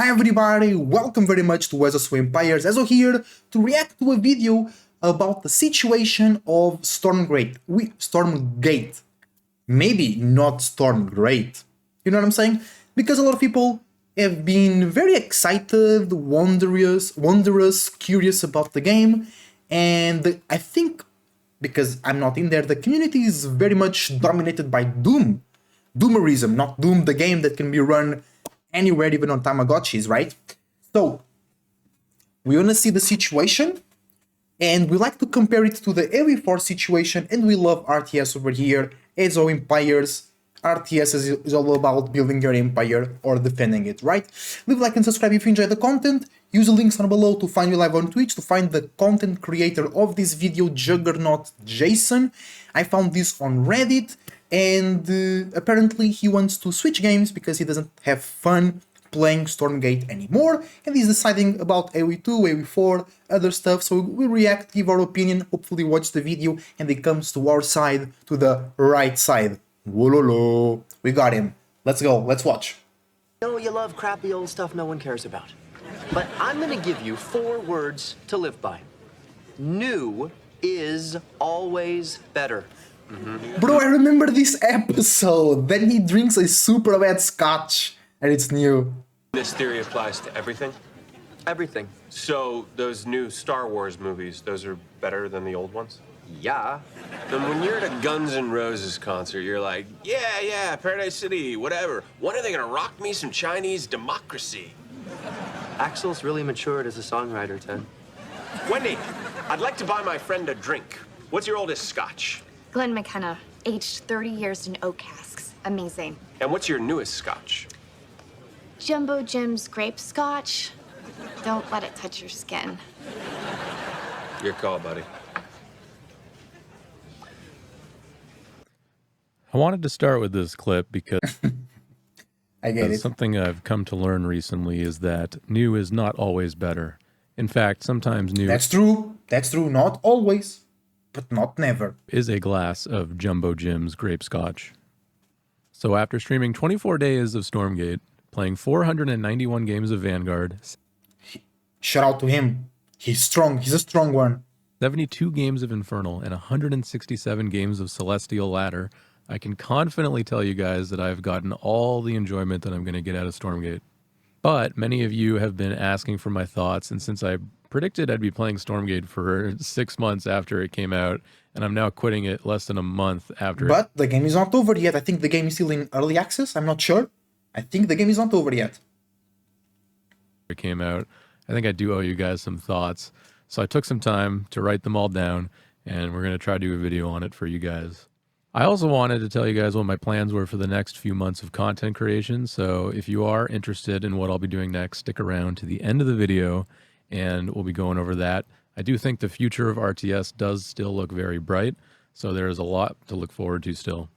Hi everybody, welcome very much to Wizards of Empires. As here to react to a video about the situation of Stormgate. Stormgate. Maybe not Stormgate. You know what I'm saying? Because a lot of people have been very excited, wondrous, curious about the game, and I think because I'm not in there, the community is very much dominated by Doomerism, not Doom the game that can be run anywhere, even on Tamagotchis, right? So we want to see the situation, and we like to compare it to the AOE4 situation, and we love RTS over here. As of Empires, RTS is all about building your empire or defending it, right? Leave a like and subscribe if you enjoy the content. Use the links down below to find me live on Twitch, to find the content creator of this video, Juggernaut Jason. I found this on Reddit, and apparently he wants to switch games because he doesn't have fun playing Stormgate anymore, and he's deciding about AOE2, AOE4, other stuff. So we react, give our opinion, hopefully watch the video, and he comes to our side, to the right side. Wololo. We got him. Let's go, let's watch. You know, you love crappy old stuff no one cares about. But I'm gonna give you 4 words to live by. New is always better. Bro, I remember this episode. Then he drinks a super bad scotch, and it's new. This theory applies to everything? Everything. So those new Star Wars movies, those are better than the old ones? Yeah. Then when you're at a Guns N' Roses concert, you're like, yeah, Paradise City, whatever. When are they gonna rock me some Chinese democracy? Axel's really matured as a songwriter, Ted. Wendy, I'd like to buy my friend a drink. What's your oldest scotch? Glenn McKenna, aged 30 years in oak casks. Amazing. And what's your newest scotch? Jumbo Jim's grape scotch. Don't let it touch your skin. Your call, buddy. I wanted to start with this clip because I get it. something I've come to learn recently is that new is not always better. In fact, sometimes new That's true, not always, but not never. is a glass of Jumbo Jim's grape scotch. So after streaming 24 days of Stormgate, playing 491 games of Vanguard, Shout out to him. He's strong, he's a strong one. 72 games of Infernal, and 167 games of Celestial Ladder, I can confidently tell you guys that I've gotten all the enjoyment that I'm going to get out of Stormgate. But many of you have been asking for my thoughts, and since I predicted I'd be playing Stormgate for 6 months after it came out, and I'm now quitting it less than a month after But the game is not over yet. I think the game is still in early access. I'm not sure. I think the game is not over yet. it came out, I think I do owe you guys some thoughts. So I took some time to write them all down, and we're going to try to do a video on it for you guys. I also wanted to tell you guys what my plans were for the next few months of content creation. So if you are interested in what I'll be doing next, stick around to the end of the video and we'll be going over that. I do think the future of RTS does still look very bright, so there is a lot to look forward to still.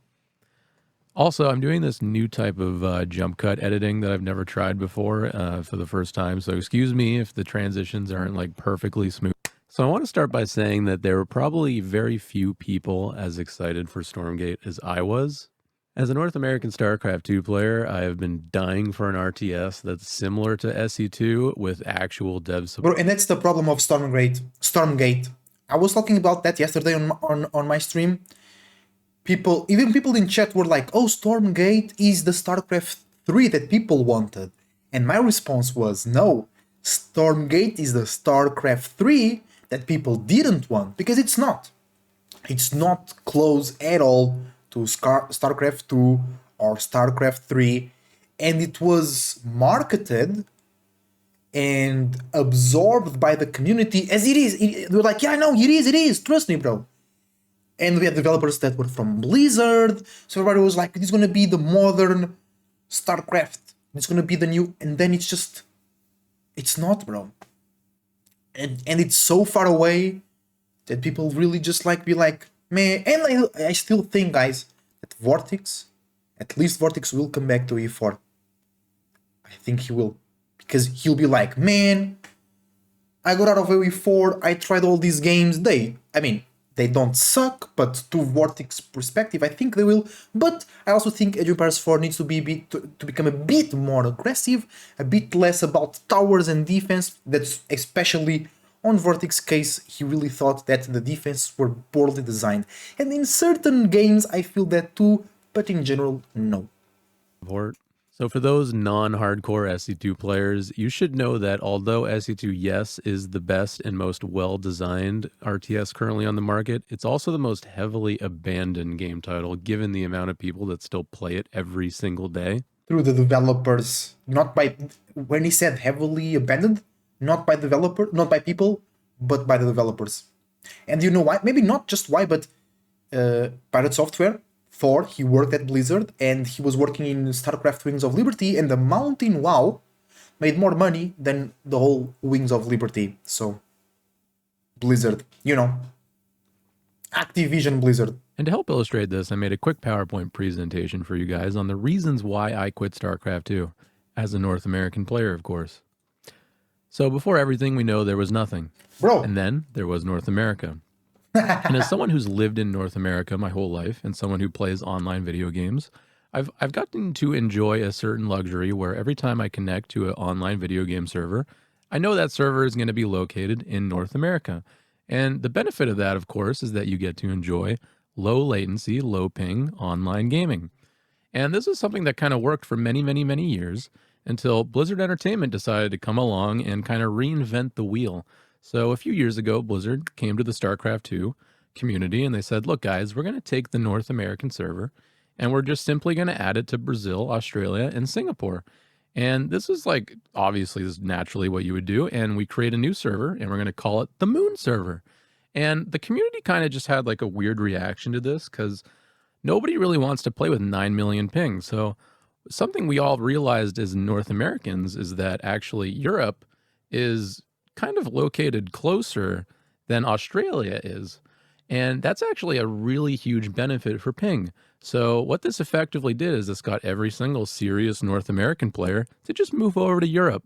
Also, I'm doing this new type of jump cut editing that I've never tried before for the first time. So excuse me if the transitions aren't like perfectly smooth. So I want to start by saying that there were probably very few people as excited for Stormgate as I was. As a North American Starcraft 2 player, I have been dying for an RTS that's similar to SE2 with actual dev support. Bro, and that's the problem of Stormgate. I was talking about that yesterday on my stream. Even people in chat were like, oh, Stormgate is the Starcraft 3 that people wanted. And my response was, no, Stormgate is the Starcraft 3 that people didn't want, because it's not. It's not close at all to StarCraft 2 or StarCraft 3, and it was marketed and absorbed by the community as it is. They were like, yeah, no, it is, trust me, bro. And we had developers that were from Blizzard, so everybody was like, it's gonna be the modern StarCraft. It's gonna be the new, and then it's just, it's not, bro. And it's so far away that people really just like be like, man. And I still think, guys, that Vortex, at least Vortex will come back to E4. I think he will, because he'll be like, man, I got out of E4, I tried all these games. they don't suck, but to Vortex perspective, I think they will. But I also think Age of Empires 4 needs to be to become a bit more aggressive, a bit less about towers and defense. That's especially on Vortex case, he really thought that the defense were poorly designed. And in certain games, I feel that too, but in general, no. So for those non-hardcore SC2 players, you should know that although SC2, yes, is the best and most well-designed RTS currently on the market, it's also the most heavily abandoned game title, given the amount of people that still play it every single day. Through the developers, not by, when he said heavily abandoned, not by people, but by the developers. And you know why? Maybe not just why, but Pirate Software, Thor, he worked at Blizzard, and he was working in Starcraft Wings of Liberty, and the Mountain WoW made more money than the whole Wings of Liberty. So, Blizzard, you know, Activision Blizzard. And to help illustrate this, I made a quick PowerPoint presentation for you guys on the reasons why I quit StarCraft 2, as a North American player, of course. So before everything, we know there was nothing. Bro. And then there was North America. And as someone who's lived in North America my whole life and someone who plays online video games, I've gotten to enjoy a certain luxury where every time I connect to an online video game server, I know that server is going to be located in North America. And the benefit of that, of course, is that you get to enjoy low latency, low ping online gaming. And this is something that kind of worked for many, many, many years until Blizzard Entertainment decided to come along and kind of reinvent the wheel. So a few years ago, Blizzard came to the StarCraft 2 community and they said, look, guys, we're going to take the North American server and we're just simply going to add it to Brazil, Australia, and Singapore. And this is like, obviously, this is naturally what you would do. And we create a new server and we're going to call it the Moon server. And the community kind of just had like a weird reaction to this because nobody really wants to play with 9 million ping. So something we all realized as North Americans is that actually Europe is kind of located closer than Australia is. And that's actually a really huge benefit for ping. So what this effectively did is this got every single serious North American player to just move over to Europe.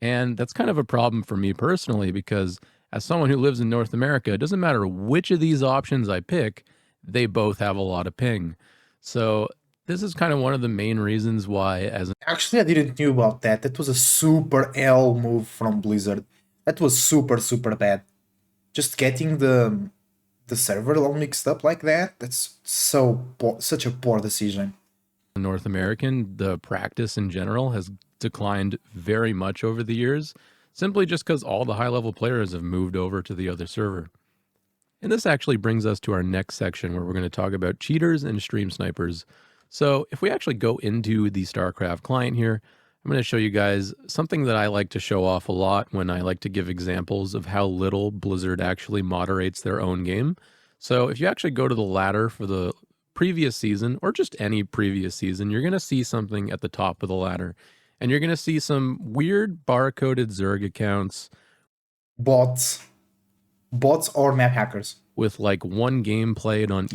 And that's kind of a problem for me personally, because as someone who lives in North America, it doesn't matter which of these options I pick, they both have a lot of ping. So this is kind of one of the main reasons why Actually, I didn't knew about that. That was a super L move from Blizzard. That was super, super bad. Just getting the server all mixed up like that, that's such a poor decision. North American, the practice in general has declined very much over the years, simply just because all the high-level players have moved over to the other server. And this actually brings us to our next section where we're going to talk about cheaters and stream snipers. So if we actually go into the StarCraft client here, I'm going to show you guys something that I like to show off a lot when I like to give examples of how little Blizzard actually moderates their own game. So if you actually go to the ladder for the previous season, or just any previous season, you're going to see something at the top of the ladder. And you're going to see some weird barcoded Zerg accounts. Bots or map hackers. With like one game played on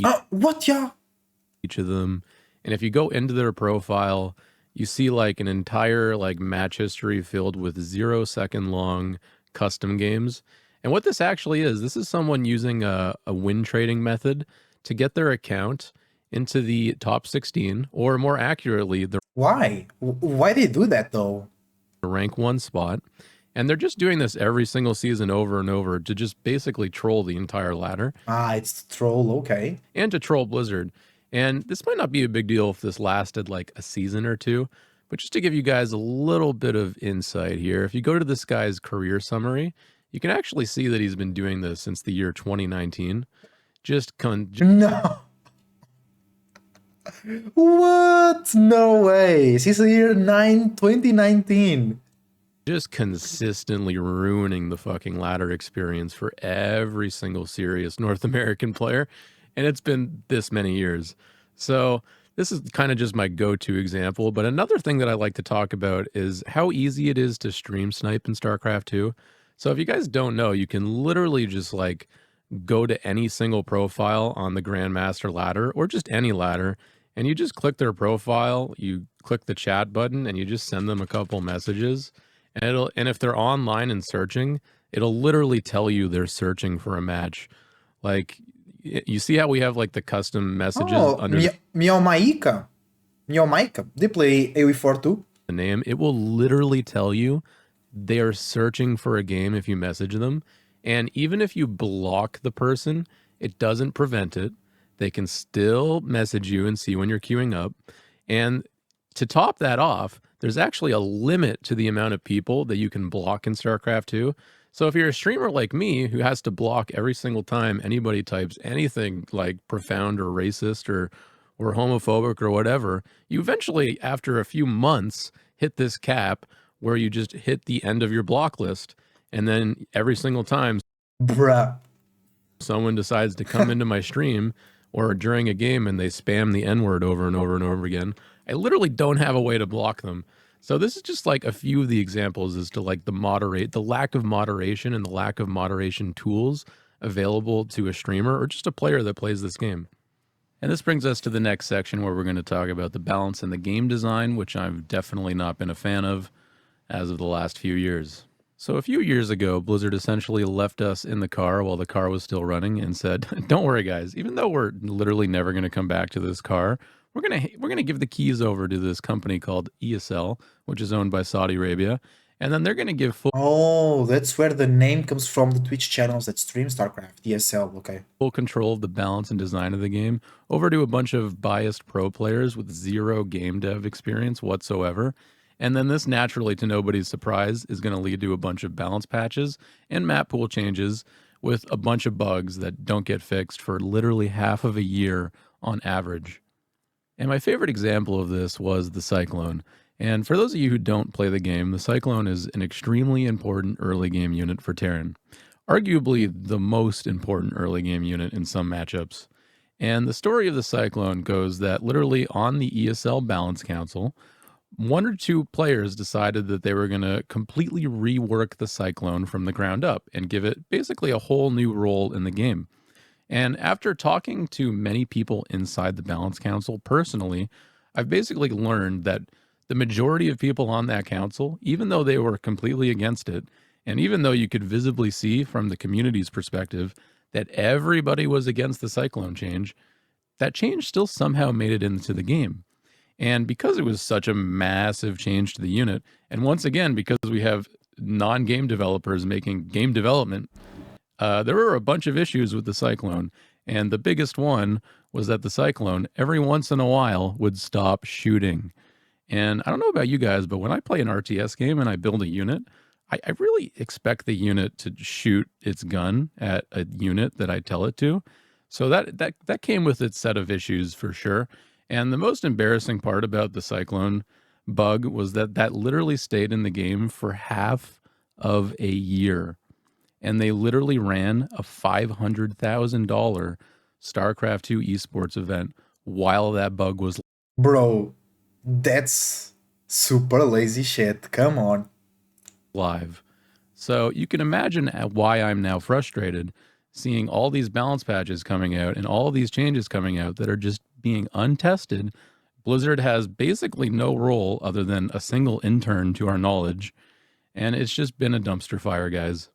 each of them. And if you go into their profile, you see like an entire like match history filled with 0-second long custom games. And what this actually is, this is someone using a win trading method to get their account into the top 16, or more accurately, the Why they do that though? rank 1 spot. And they're just doing this every single season over and over to just basically troll the entire ladder. It's troll, okay. And to troll Blizzard. And this might not be a big deal if this lasted like a season or two, but just to give you guys a little bit of insight here, if you go to this guy's career summary, you can actually see that he's been doing this since the year 2019. No. What? No way. Since the year 2019. Just consistently ruining the fucking ladder experience for every single serious North American player. And it's been this many years. So this is kind of just my go-to example. But another thing that I like to talk about is how easy it is to stream snipe in StarCraft 2. So if you guys don't know, you can literally just like go to any single profile on the Grandmaster ladder, or just any ladder, and you just click their profile, you click the chat button, and you just send them a couple messages. And if they're online and searching, it'll literally tell you they're searching for a match. Like, You see how we have like the custom messages Oh, under the Meowmaika. Meowmaika. They play AoE4 too. name? It will literally tell you they are searching for a game if you message them. And even if you block the person, it doesn't prevent it. They can still message you and see when you're queuing up. And to top that off, there's actually a limit to the amount of people that you can block in StarCraft 2. So if you're a streamer like me who has to block every single time anybody types anything like profound or racist or homophobic or whatever, you eventually, after a few months, hit this cap where you just hit the end of your block list. And then every single time Bruh. someone decides to come into my stream or during a game and they spam the N-word over and over and over again, I literally don't have a way to block them. So this is just like a few of the examples as to like the lack of moderation and the lack of moderation tools available to a streamer or just a player that plays this game. And this brings us to the next section where we're going to talk about the balance and the game design, which I've definitely not been a fan of as of the last few years. So a few years ago, Blizzard essentially left us in the car while the car was still running and said, don't worry guys, even though we're literally never going to come back to this car, we're going to give the keys over to this company called ESL, which is owned by Saudi Arabia, and then they're going to give Oh, that's where the name comes from, the Twitch channels that stream StarCraft, ESL, okay. full control of the balance and design of the game over to a bunch of biased pro players with zero game dev experience whatsoever. And then this, naturally, to nobody's surprise, is going to lead to a bunch of balance patches and map pool changes with a bunch of bugs that don't get fixed for literally half of a year on average. And my favorite example of this was the Cyclone. And for those of you who don't play the game, the Cyclone is an extremely important early game unit for Terran. Arguably the most important early game unit in some matchups. And the story of the Cyclone goes that literally on the ESL Balance Council, one or two players decided that they were going to completely rework the Cyclone from the ground up and give it basically a whole new role in the game. And after talking to many people inside the Balance Council personally, I've basically learned that the majority of people on that council, even though they were completely against it, and even though you could visibly see from the community's perspective that everybody was against the Cyclone change, that change still somehow made it into the game. And because it was such a massive change to the unit, and once again, because we have non-game developers making game development, there were a bunch of issues with the Cyclone. And the biggest one was that the Cyclone, every once in a while, would stop shooting. And I don't know about you guys, but when I play an RTS game and I build a unit, I really expect the unit to shoot its gun at a unit that I tell it to. So that came with its set of issues for sure. And the most embarrassing part about the Cyclone bug was that literally stayed in the game for half of a year. And they literally ran a $500,000 StarCraft 2 esports event while that bug was Bro, that's super lazy shit, come on. live. So you can imagine why I'm now frustrated seeing all these balance patches coming out and all these changes coming out that are just being untested. Blizzard has basically no role other than a single intern to our knowledge, and it's just been a dumpster fire, guys.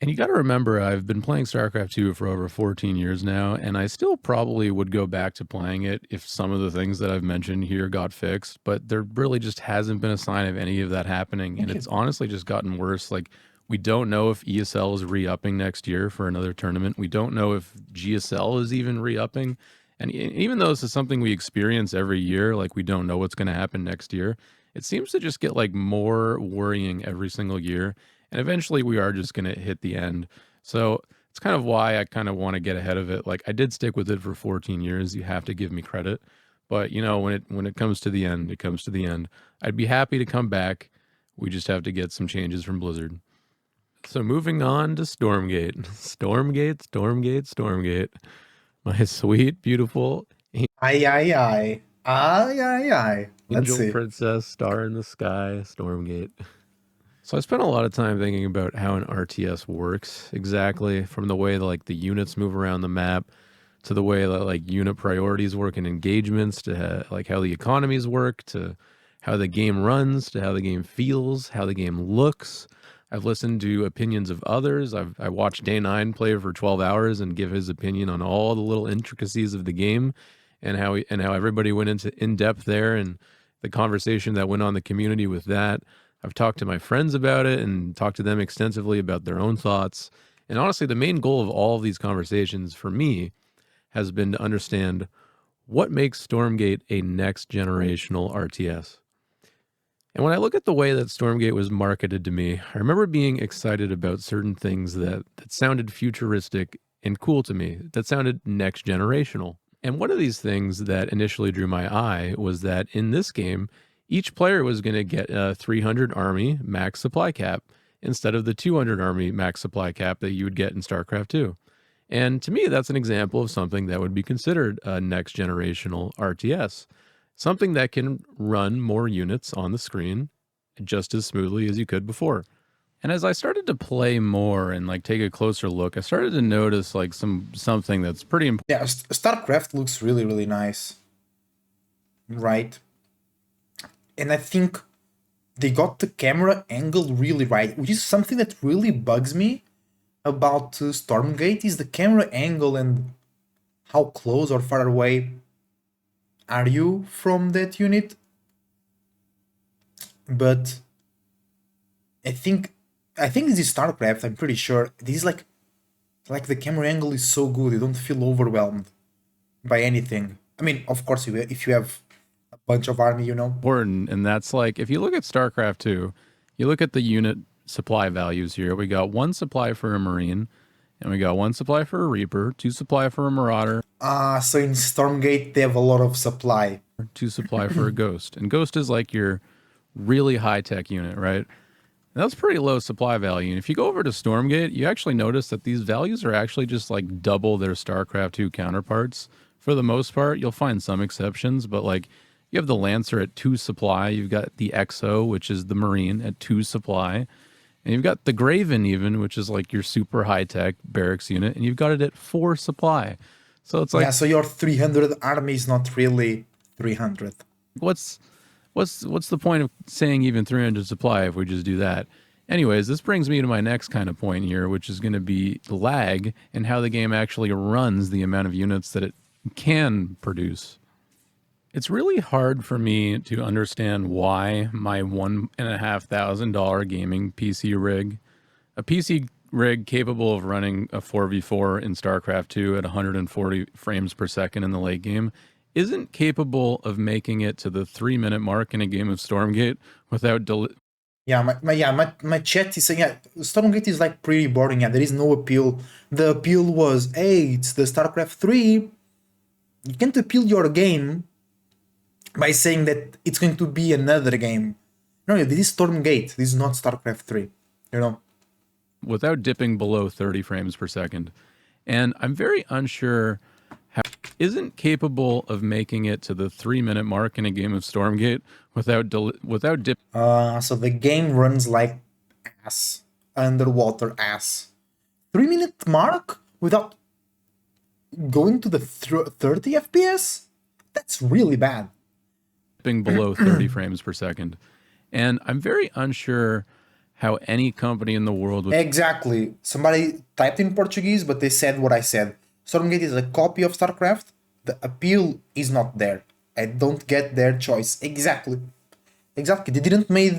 And you got to remember, I've been playing StarCraft 2 for over 14 years now, and I still probably would go back to playing it if some of the things that I've mentioned here got fixed, but there really just hasn't been a sign of any of that happening, and it's honestly just gotten worse. Like, we don't know if ESL is re-upping next year for another tournament. We don't know if GSL is even re-upping. And even though this is something we experience every year, like we don't know what's going to happen next year, it seems to just get like more worrying every single year. And eventually we are just going to hit the end. So it's kind of why I kind of want to get ahead of it. Like I did stick with it for 14 years. You have to give me credit. But you know, when it comes to the end, it comes to the end. I'd be happy to come back. We just have to get some changes from Blizzard. So moving on to Stormgate. Stormgate. My sweet, beautiful Ay, ay, ay. Ay, ay, ay. Let's angel see. princess, star in the sky, Stormgate. So I spent a lot of time thinking about how an RTS works exactly, from the way that, like, the units move around the map to the way that like unit priorities work in engagements to like how the economies work to how the game runs to how the game feels, how the game looks. I've listened to opinions of others. I watched Day 9 play for 12 hours and give his opinion on all the little intricacies of the game and how everybody went into in depth there and the conversation that went on in the community with that. I've talked to my friends about it and talked to them extensively about their own thoughts. And honestly, the main goal of all of these conversations for me has been to understand what makes Stormgate a next generational RTS. And when I look at the way that Stormgate was marketed to me, I remember being excited about certain things that sounded futuristic and cool to me, that sounded next generational. And one of these things that initially drew my eye was that in this game, each player was going to get a 300 army max supply cap instead of the 200 army max supply cap that you would get in StarCraft 2. And to me, that's an example of something that would be considered a next generational RTS, something that can run more units on the screen just as smoothly as you could before. And as I started to play more and like take a closer look, I started to notice like something that's pretty important. Yeah, StarCraft looks really, really nice. Right. And I think they got the camera angle really right, which is something that really bugs me about Stormgate, is the camera angle and how close or far away are you from that unit. But I think this is StarCraft, I'm pretty sure. This is like the camera angle is so good, you don't feel overwhelmed by anything. I mean, of course, if you have a bunch of army, you know. Important, and that's like, if you look at StarCraft 2, you look at the unit supply values here. We got 1 supply for a Marine, and we got 1 supply for a Reaper, 2 supply for a Marauder. So in Stormgate, they have a lot of supply. 2 supply for a Ghost. And Ghost is like your really high-tech unit, right? And that's pretty low supply value. And if you go over to Stormgate, you actually notice that these values are actually just like double their StarCraft 2 counterparts. For the most part, you'll find some exceptions, but like you have the Lancer at 2 supply, you've got the XO, which is the Marine, at 2 supply, and you've got the Graven even, which is like your super high-tech barracks unit, and you've got it at 4 supply. So it's like, yeah, so your 300 army is not really 300. What's the point of saying even 300 supply if we just do that? Anyways, this brings me to my next kind of point here, which is going to be lag and how the game actually runs the amount of units that it can produce. It's really hard for me to understand why my $1,500 gaming PC rig, a PC rig capable of running a 4v4 in StarCraft 2 at 140 frames per second in the late game, isn't capable of making it to the 3-minute mark in a game of Stormgate without my chat is saying, yeah, Stormgate is like pretty boring. Yeah, there is no appeal. The appeal was, hey, it's the StarCraft 3. You can't appeal your game by saying that it's going to be another game. No, this is Stormgate. This is not StarCraft 3. You know? without dipping below 30 frames per second. And I'm very unsure how isn't capable of making it to the 3-minute mark in a game of Stormgate without dip. So the game runs like ass, underwater ass. 3-minute mark without going to the 30 FPS? That's really bad. Dipping below 30 frames per second. And I'm very unsure how any company in the world would... Exactly. Somebody typed in Portuguese, but they said what I said. Stormgate is a copy of StarCraft. The appeal is not there. I don't get their choice. Exactly. Exactly. They didn't make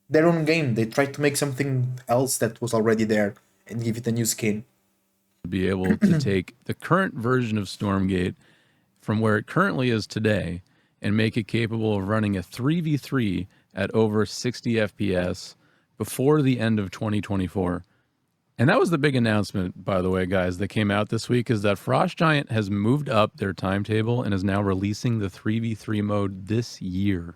their own game. They tried to make something else that was already there and give it a new skin. Be able to take the current version of Stormgate from where it currently is today and make it capable of running a 3v3 at over 60 FPS before the end of 2024. And that was the big announcement, by the way, guys, that came out this week, is that Frost Giant has moved up their timetable and is now releasing the 3v3 mode this year.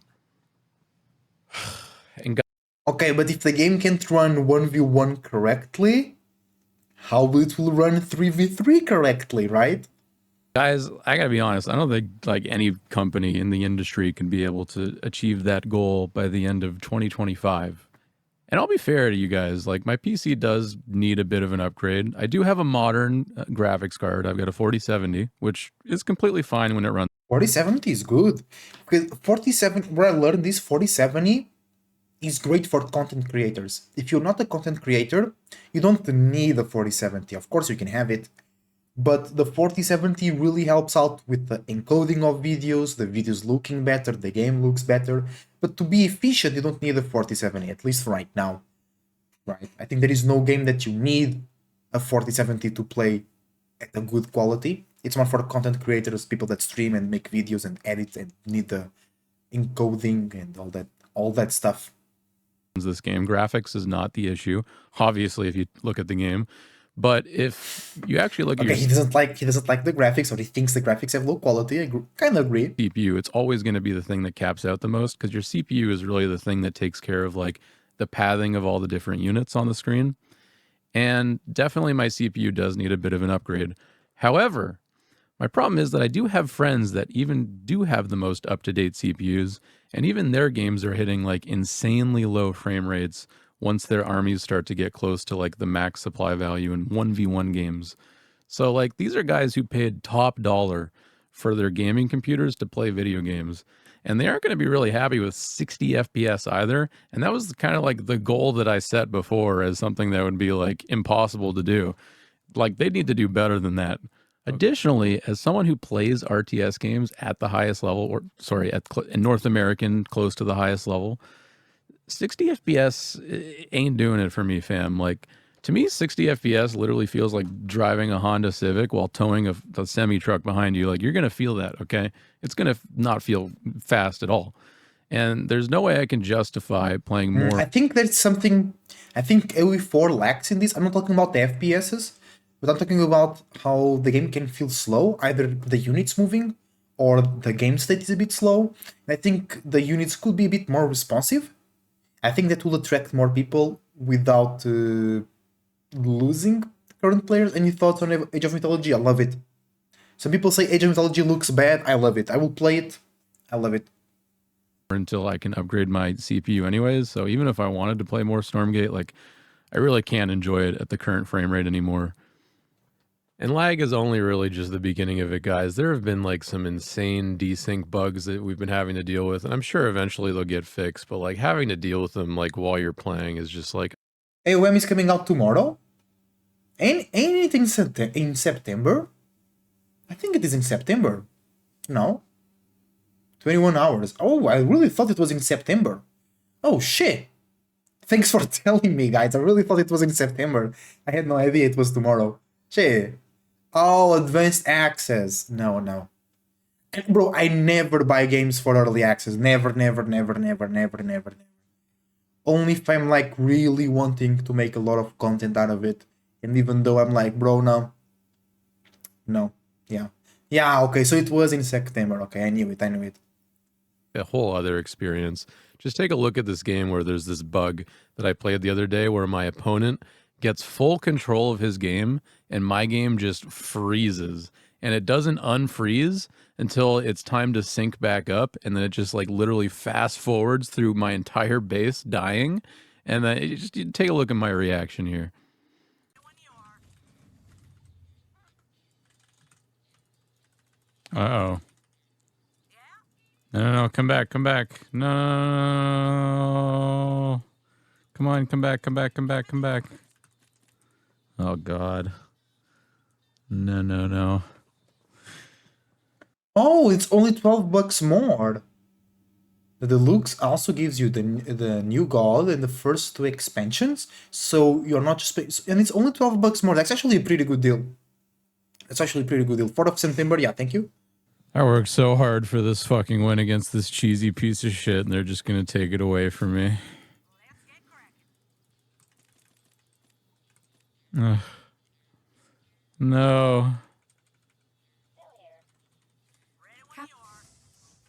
And okay, but if the game can't run 1v1 correctly, how it will run 3v3 correctly, right? guys, I gotta be honest, I don't think like any company in the industry can be able to achieve that goal by the end of 2025. And I'll be fair to you guys, like my PC does need a bit of an upgrade. I do have a modern graphics card. I've got a 4070, which is completely fine when it runs. 4070 is good. Because 4070, where I learned this 4070 is great for content creators. If you're not a content creator, you don't need a 4070. Of course, you can have it, but the 4070 really helps out with the encoding of videos, the videos looking better, the game looks better. But to be efficient, you don't need a 4070, at least right now. Right? I think there is no game that you need a 4070 to play at a good quality. It's more for content creators, people that stream and make videos and edit and need the encoding and all that stuff. This game graphics is not the issue, obviously, if you look at the game. But if you actually look at Okay, your he doesn't like the graphics, or he thinks the graphics have low quality. I kind of agree. CPU, it's always going to be the thing that caps out the most, because your CPU is really the thing that takes care of like the pathing of all the different units on the screen. And definitely my CPU does need a bit of an upgrade. However, my problem is that I do have friends that even do have the most up-to-date CPUs, and even their games are hitting like insanely low frame rates once their armies start to get close to like the max supply value in 1v1 games. So like these are guys who paid top dollar for their gaming computers to play video games, and they aren't going to be really happy with 60 FPS either. And that was kind of like the goal that I set before as something that would be like impossible to do. Like they need to do better than that. Additionally, as someone who plays RTS games at the highest level, or sorry, in North American, close to the highest level, 60 FPS ain't doing it for me, fam. Like, to me, 60 FPS literally feels like driving a Honda Civic while towing a semi truck behind you. Like, you're going to feel that, okay? It's going to not feel fast at all. And there's no way I can justify playing more. I think there's something. I think AOE4 lacks in this. I'm not talking about the FPSs, but I'm talking about how the game can feel slow. Either the units moving or the game state is a bit slow. I think the units could be a bit more responsive. I think that will attract more people without losing current players. Any thoughts on Age of Mythology? I love it. Some people say Age of Mythology looks bad. I love it. I will play it. I love it. Until I can upgrade my CPU anyways. So even if I wanted to play more Stormgate, like I really can't enjoy it at the current frame rate anymore. And lag is only really just the beginning of it, guys. There have been like some insane desync bugs that we've been having to deal with, and I'm sure eventually they'll get fixed, but like having to deal with them like while you're playing is just like... AOM is coming out tomorrow? Anything in September? I think it is in September. No? 21 hours. Oh, I really thought it was in September. Oh, shit. Thanks for telling me, guys. I really thought it was in September. I had no idea it was tomorrow. Shit. Oh, advanced access. No. And bro, I never buy games for early access. Never. Only if I'm like really wanting to make a lot of content out of it. And even though I'm like, bro, no. Yeah, okay, so it was in September. Okay, I knew it. A whole other experience. Just take a look at this game where there's this bug that I played the other day where my opponent gets full control of his game and my game just freezes, and it doesn't unfreeze until it's time to sync back up, and then it just like literally fast forwards through my entire base dying. And then you take a look at my reaction here. Uh-oh. No, come back. No. Come on, come back. Oh, God. No. Oh, it's only $12 more. The deluxe also gives you the new god and the first 2 expansions, so you're not just and it's only $12 more. That's actually a pretty good deal. 4th of September, yeah, thank you. I worked so hard for this fucking win against this cheesy piece of shit, and they're just gonna take it away from me. Ugh. No.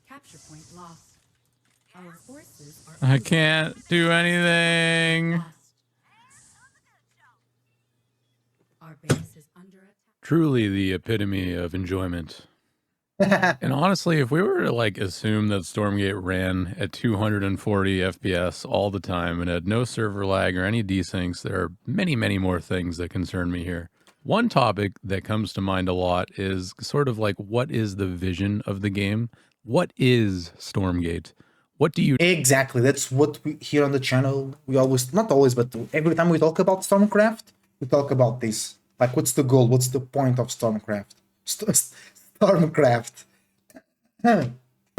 Capture point lost. Our forces are I can't do anything. Our base is under attack. Truly the epitome of enjoyment. And honestly, if we were to like assume that Stormgate ran at 240 FPS all the time and had no server lag or any desyncs, there are many more things that concern me here. One topic that comes to mind a lot is sort of like, what is the vision of the game? What is Stormgate? What do you Exactly, that's what we here on the channel. We always, not always, but every time we talk about Stormcraft, we talk about this. Like, what's the goal? What's the point of Stormcraft? Stormcraft.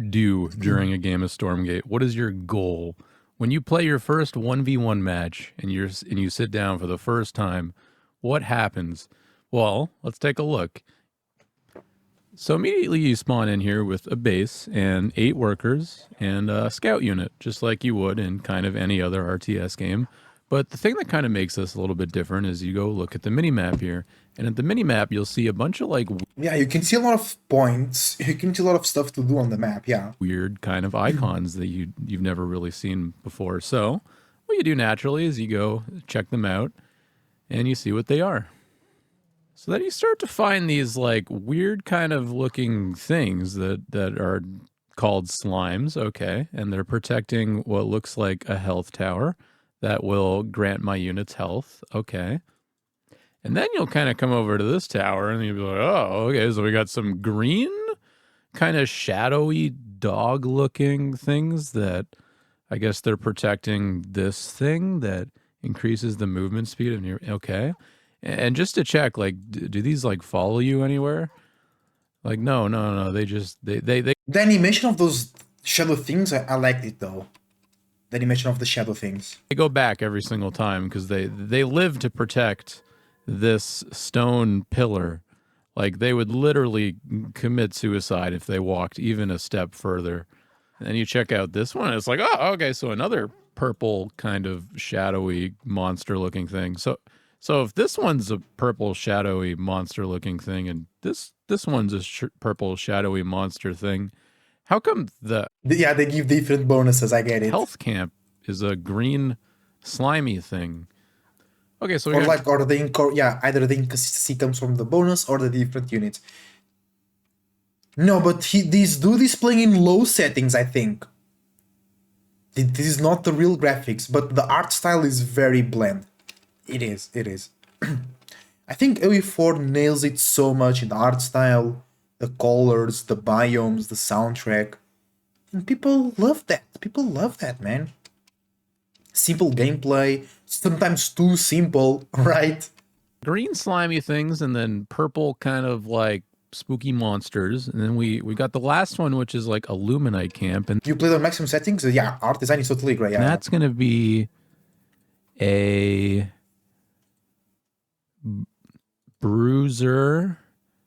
do during a game of Stormgate? What is your goal? When you play your first 1v1 match and you sit down for the first time, what happens? Well, let's take a look. So immediately you spawn in here with a base and 8 workers and a scout unit, just like you would in kind of any other RTS game. But the thing that kind of makes this a little bit different is you go look at the mini-map here. And at the mini-map, you'll see a bunch of like Yeah, you can see a lot of points. You can see a lot of stuff to do on the map, yeah. weird kind of icons that you've never really seen before. So what you do naturally is you go check them out and you see what they are. So then you start to find these like weird kind of looking things that are called slimes, okay, and they're protecting what looks like a health tower that will grant my units health, okay. And then you'll kind of come over to this tower and you'll be like, oh, okay, so we got some green kind of shadowy dog looking things that I guess they're protecting this thing that increases the movement speed of your, okay. And just to check, like, do these like follow you anywhere? Like, no. They just they The animation of those shadow things, I liked it though. The animation of the shadow things. go back every single time because they live to protect this stone pillar. Like they would literally commit suicide if they walked even a step further. And you check out this one, it's like, oh, okay, so another purple kind of shadowy monster looking thing. So if this one's a purple shadowy monster looking thing and this one's a purple shadowy monster thing, how come Yeah, they give different bonuses, I get it. health camp is a green slimy thing? Okay, so Or like, or yeah, either the inconsistency comes from the bonus or the different units. No, but these dude is playing in low settings, I think. This is not the real graphics, but the art style is very bland. It is. I think AOE4 nails it so much in the art style, the colors, the biomes, the soundtrack. And people love that. People love that, man. Simple gameplay, sometimes too simple, right? green slimy things and then purple kind of like spooky monsters. And then we got the last one, which is like a Luminite camp. And You play the maximum settings, yeah, art design is totally great. Yeah. that's going to be a bruiser,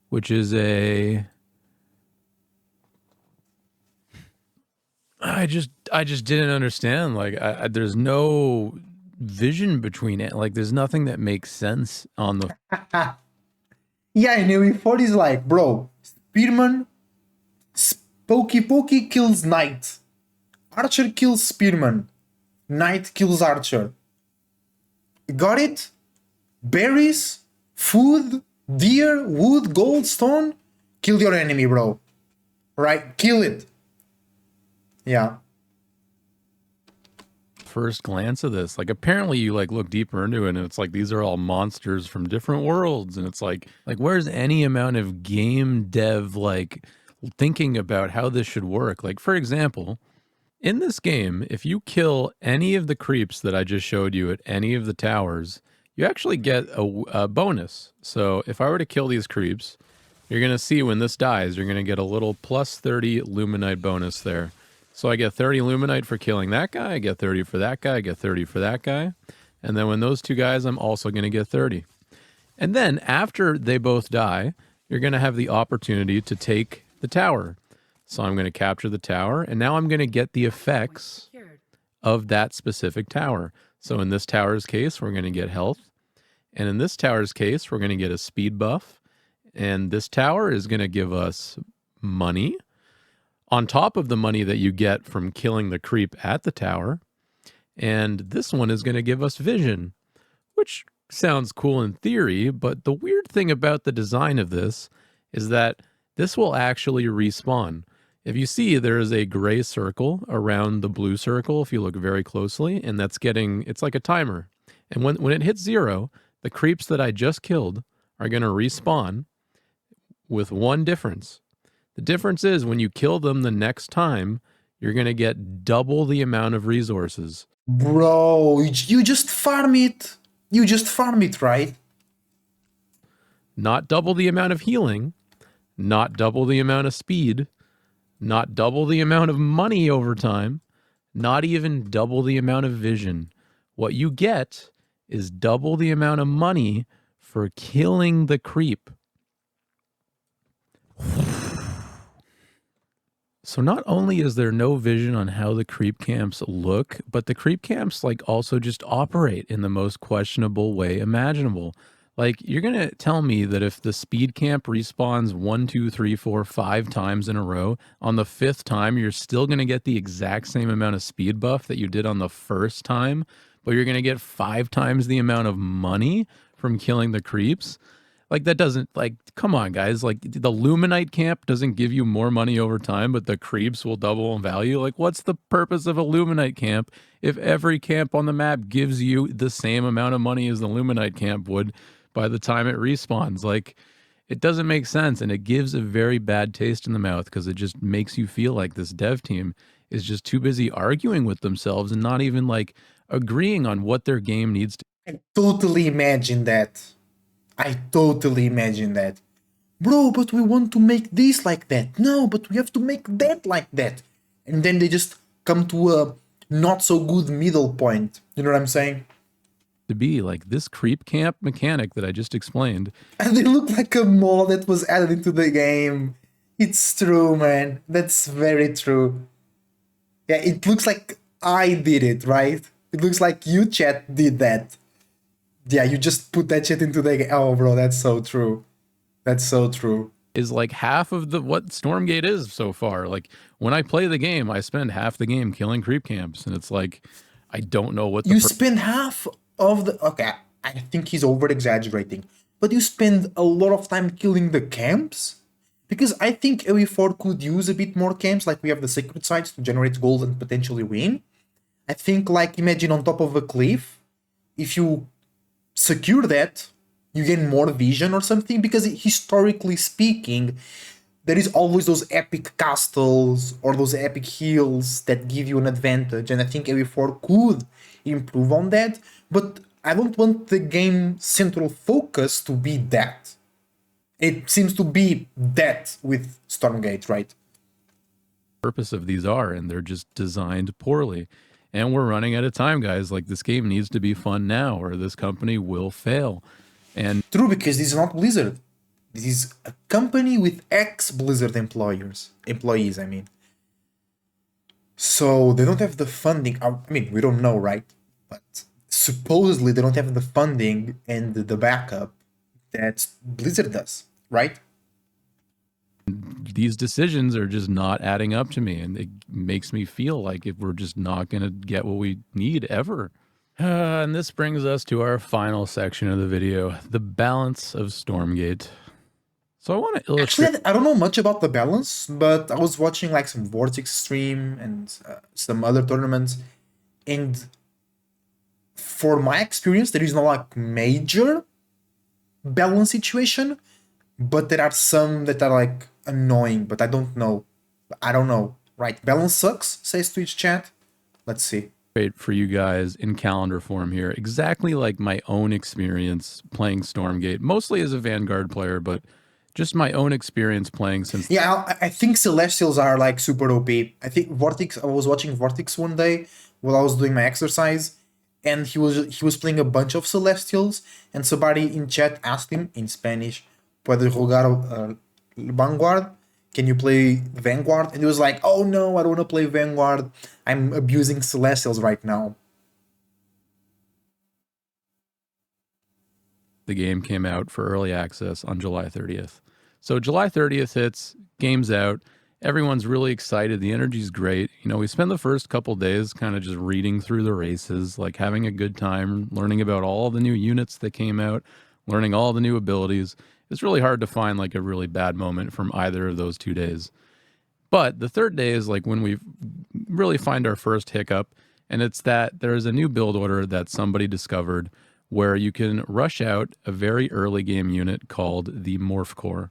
which is a I just didn't understand. Like there's no vision between it. Like there's nothing that makes sense on the Yeah, and AOE4 is like, bro, Spearman, Pokey kills Knight, Archer kills Spearman, Knight kills Archer. Got it? Berries, food, deer, wood, gold, stone, kill your enemy, bro. Right? Kill it. Yeah. first glance of this. Like apparently you like look deeper into it and it's like these are all monsters from different worlds and it's like where's any amount of game dev like thinking about how this should work? Like for example, in this game, if you kill any of the creeps that I just showed you at any of the towers, you actually get a bonus. So if I were to kill these creeps, you're going to see when this dies, you're going to get a little plus 30 Luminite bonus there. So I get 30 Luminite for killing that guy, I get 30 for that guy, I get 30 for that guy. And then when those two guys, I'm also going to get 30. And then after they both die, you're going to have the opportunity to take the tower. So I'm going to capture the tower, and now I'm going to get the effects of that specific tower. So in this tower's case, we're going to get health. And in this tower's case, we're going to get a speed buff. And this tower is going to give us money on top of the money that you get from killing the creep at the tower. And this one is going to give us vision, which sounds cool in theory, but the weird thing about the design of this is that this will actually respawn. If you see, there is a gray circle around the blue circle if you look very closely, and that's it's like a timer. And when it hits 0, the creeps that I just killed are going to respawn with one difference. The difference is when you kill them the next time, you're going to get double the amount of resources. Bro, you just farm it. You just farm it, right? Not double the amount of healing, not double the amount of speed, not double the amount of money over time, not even double the amount of vision. What you get is double the amount of money for killing the creep. So not only is there no vision on how the creep camps look, but the creep camps like also just operate in the most questionable way imaginable. Like, you're going to tell me that if the speed camp respawns 1, 2, 3, 4, 5 times in a row, on the 5th time, you're still going to get the exact same amount of speed buff that you did on the first time, but you're going to get 5 times the amount of money from killing the creeps? Like, that doesn't, like, come on, guys. Like, the Luminite camp doesn't give you more money over time, but the creeps will double in value. Like, what's the purpose of a Luminite camp if every camp on the map gives you the same amount of money as the Luminite camp would by the time it respawns? Like, it doesn't make sense, and it gives a very bad taste in the mouth because it just makes you feel like this dev team is just too busy arguing with themselves and not even, like, agreeing on what their game needs to. I totally imagine that. I totally imagine that. Bro, but we want to make this like that. No, but we have to make that like that. And then they just come to a not so good middle point. You know what I'm saying? To be like this creep camp mechanic that I just explained. And they look like a mod that was added into the game. It's true, man. That's very true. Yeah, it looks like I did it, right? It looks like you, chat, did that. Yeah, you just put that shit into the game. Oh, bro, that's so true. That's so true. Is like half of the what Stormgate is so far. Like, when I play the game, I spend half the game killing creep camps, and it's like, I don't know what the You spend half of the... Okay, I think he's over-exaggerating. But you spend a lot of time killing the camps? Because I think AOE4 could use a bit more camps, like we have the sacred sites to generate gold and potentially win. I think, like, imagine on top of a cliff, if you secure that, you gain more vision or something, because historically speaking, there is always those epic castles or those epic hills that give you an advantage, and I think AOE4 could improve on that, but I don't want the game central focus to be that. It seems to be that with Stormgate, right? purpose of these are, and they're just designed poorly. And we're running out of time, guys. Like, this game needs to be fun now, or this company will fail. And True, because this is not Blizzard. This is a company with ex-Blizzard employees, I mean. So they don't have the funding. I mean, we don't know, right? But supposedly they don't have the funding and the backup that Blizzard does, right? these decisions are just not adding up to me, and it makes me feel like if we're just not going to get what we need ever. And this brings us to our final section of the video, the balance of Stormgate. So I want to illustrate... Actually, I don't know much about the balance, but I was watching like some Vortex stream and some other tournaments, and for my experience, there is no like major balance situation, but there are some that are like annoying, but I don't know. Right, balance sucks, says Twitch chat. Let's see. For you guys in calendar form here, exactly like my own experience playing Stormgate, mostly as a Vanguard player, but just my own experience playing since... Yeah, I think Celestials are like super OP. I think Vortex, I was watching Vortex one day while I was doing my exercise, and he was playing a bunch of Celestials, and somebody in chat asked him in Spanish, ¿Puedes jugar Vanguard? Can you play Vanguard? And he was like, oh no, I don't want to play Vanguard. I'm abusing Celestials right now. The game came out for early access on July 30th. So July 30th hits, game's out, everyone's really excited, the energy's great. You know, we spend the first couple days kind of just reading through the races, like having a good time, learning about all the new units that came out, learning all the new abilities. It's really hard to find like a really bad moment from either of those 2 days. But the third day is like when we really find our first hiccup, and it's that there's a new build order that somebody discovered where you can rush out a very early game unit called the Morph Core.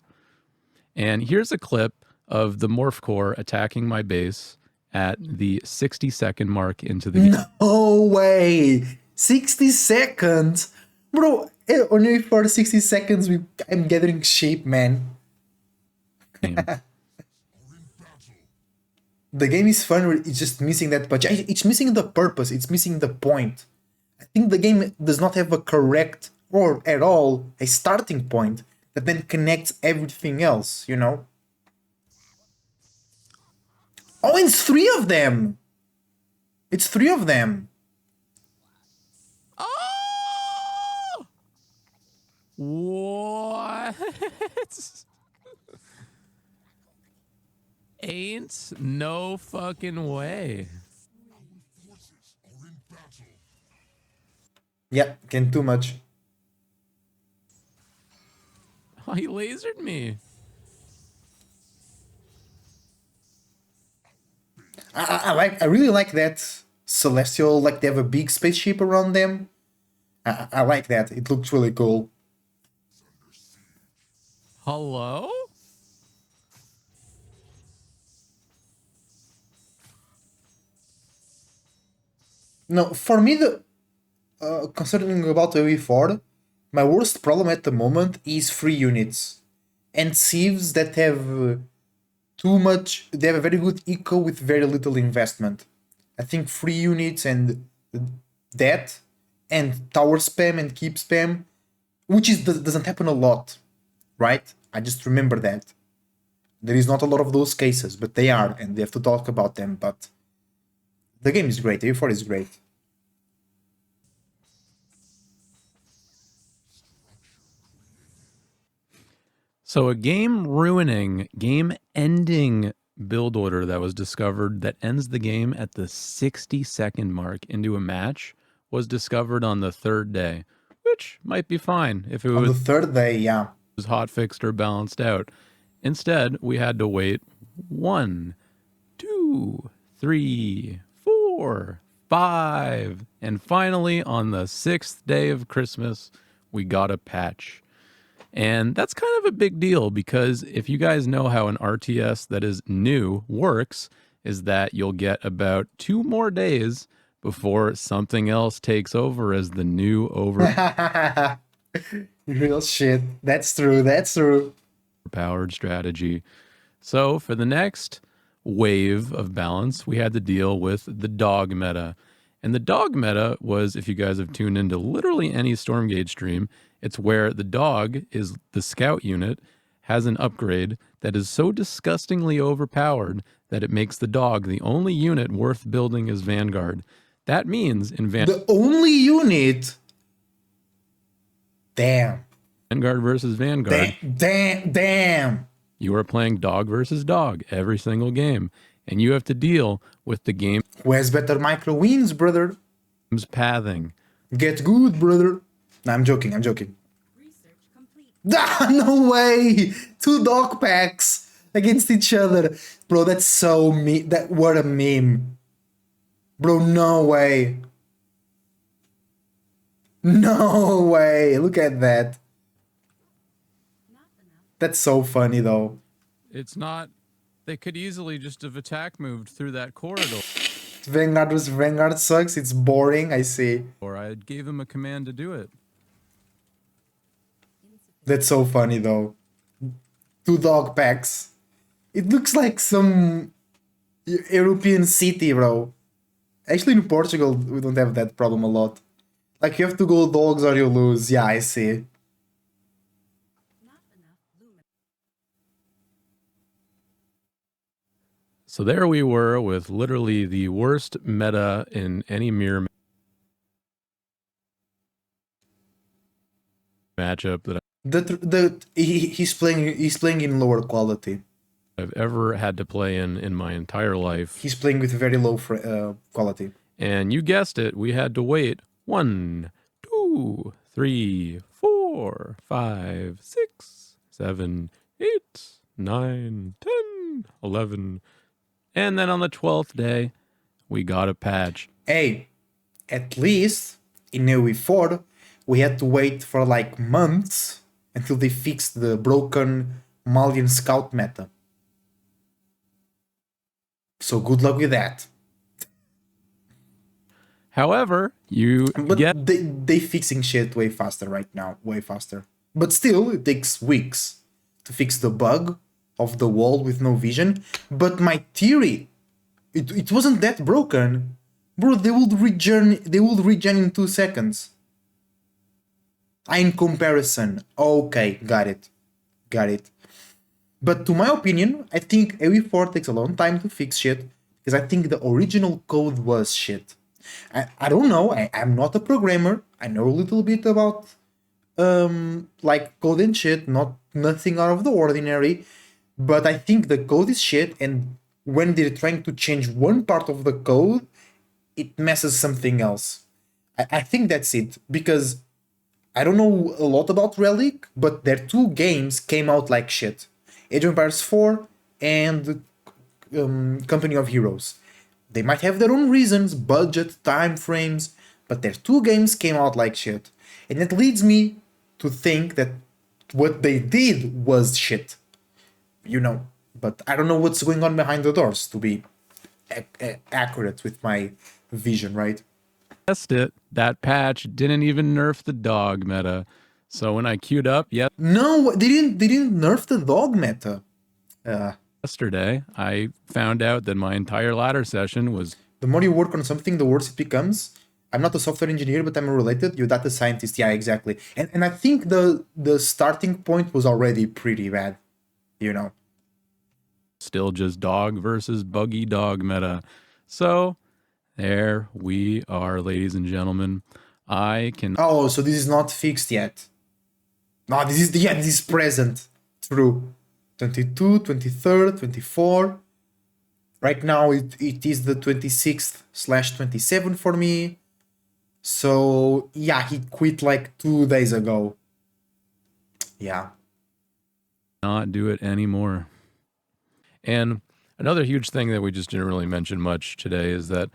And here's a clip of the Morph Core attacking my base at the 60-second mark into the game. No way! 60 seconds? Bro, only for 60 seconds I'm gathering shape, man. The game is fun, it's just missing that punch. It's missing the purpose, it's missing the point. I think the game does not have a correct, or at all, a starting point that then connects everything else, you know? Oh, it's 3 of them! It's 3 of them! Oh! What? Ain't no fucking way. Yeah, can't do much. Oh, he lasered me. I really like that Celestial, like they have a big spaceship around them. I like that. It looks really cool. Hello? No, for me, concerning about AoE4, my worst problem at the moment is free units and sieves that have too much. They have a very good eco with very little investment. I think free units and that and tower spam and keep spam, which doesn't happen a lot, right? I just remember that. There is not a lot of those cases, but they are, and they have to talk about them. But the game is great. AoE4 is great. So a game-ruining, game-ending build order that was discovered that ends the game at the 60-second mark into a match was discovered on the 3rd day, which might be fine if it On the was 3rd day, yeah. hotfixed or balanced out. Instead, we had to wait 1, 2, 3, 4, 5, and finally on the 6th day of Christmas, we got a patch. And that's kind of a big deal because if you guys know how an RTS that is new works, is that you'll get about 2 more days before something else takes over as the new Real shit. That's true. That's true. overpowered strategy. So for the next wave of balance, we had to deal with the dog meta. And the dog meta was, if you guys have tuned into literally any Stormgate stream, it's where the dog is the scout unit, has an upgrade that is so disgustingly overpowered that it makes the dog the only unit worth building as Vanguard. That means in The only unit. Damn. Vanguard versus Vanguard, Damn. you are playing dog versus dog every single game. And you have to deal with the game's Who has better micro wins, brother? pathing. Get good, brother. No, I'm joking. I'm joking. Research complete. Ah, no way! 2 dog packs against each other. Bro, that's so what a meme. Bro, no way. No way. Look at that. That's so funny though. It's not. They could easily just have attack moved through that corridor. Vanguard vs Vanguard sucks. It's boring, I see. Or I gave him a command to do it. That's so funny though. 2 dog packs. It looks like some European city, bro. Actually, in Portugal, we don't have that problem a lot. Like, you have to go dogs or you lose. Yeah, I see. So there we were with literally the worst meta in any mirror matchup that He's playing in lower quality. I've ever had to play in my entire life. He's playing with very low quality. And you guessed it, we had to wait 1, 2, 3, 4, 5, 6, 7, 8, 9, 10, 11. And then on the 12th day, we got a patch. Hey, at least in AoE4, we had to wait for like months until they fixed the broken Malian scout meta. So good luck with that. However, you But get they fixing shit way faster right now, way faster. But still, it takes weeks to fix the bug of the wall with no vision. But my theory, it wasn't that broken, bro. They would regen in 2 seconds. In comparison, okay, got it. But to my opinion, I think AOE4 takes a long time to fix shit because I think the original code was shit. I don't know. I'm not a programmer. I know a little bit about like code and shit, nothing out of the ordinary. But I think the code is shit, and when they're trying to change one part of the code, it messes something else. I think that's it because I don't know a lot about Relic, but their two games came out like shit. Age of Empires 4 and Company of Heroes. They might have their own reasons, budget, time frames, but their two games came out like shit. And it leads me to think that what they did was shit. You know, but I don't know what's going on behind the doors to be accurate with my vision, right? guessed it, that patch didn't even nerf the dog meta. So when I queued up No, they didn't nerf the dog meta. yesterday, I found out that my entire ladder session was The more you work on something, the worse it becomes. I'm not a software engineer, but I'm related. You're data scientist, yeah, exactly. And I think the starting point was already pretty bad, you know. still just dog versus buggy dog meta. So there we are, ladies and gentlemen. I can Oh, so this is not fixed yet. No, this is present. True. 22, 23rd, 24. Right now it is the 26th/27 for me. So yeah, he quit like 2 days ago. Yeah. not do it anymore. And another huge thing that we just didn't really mention much today is that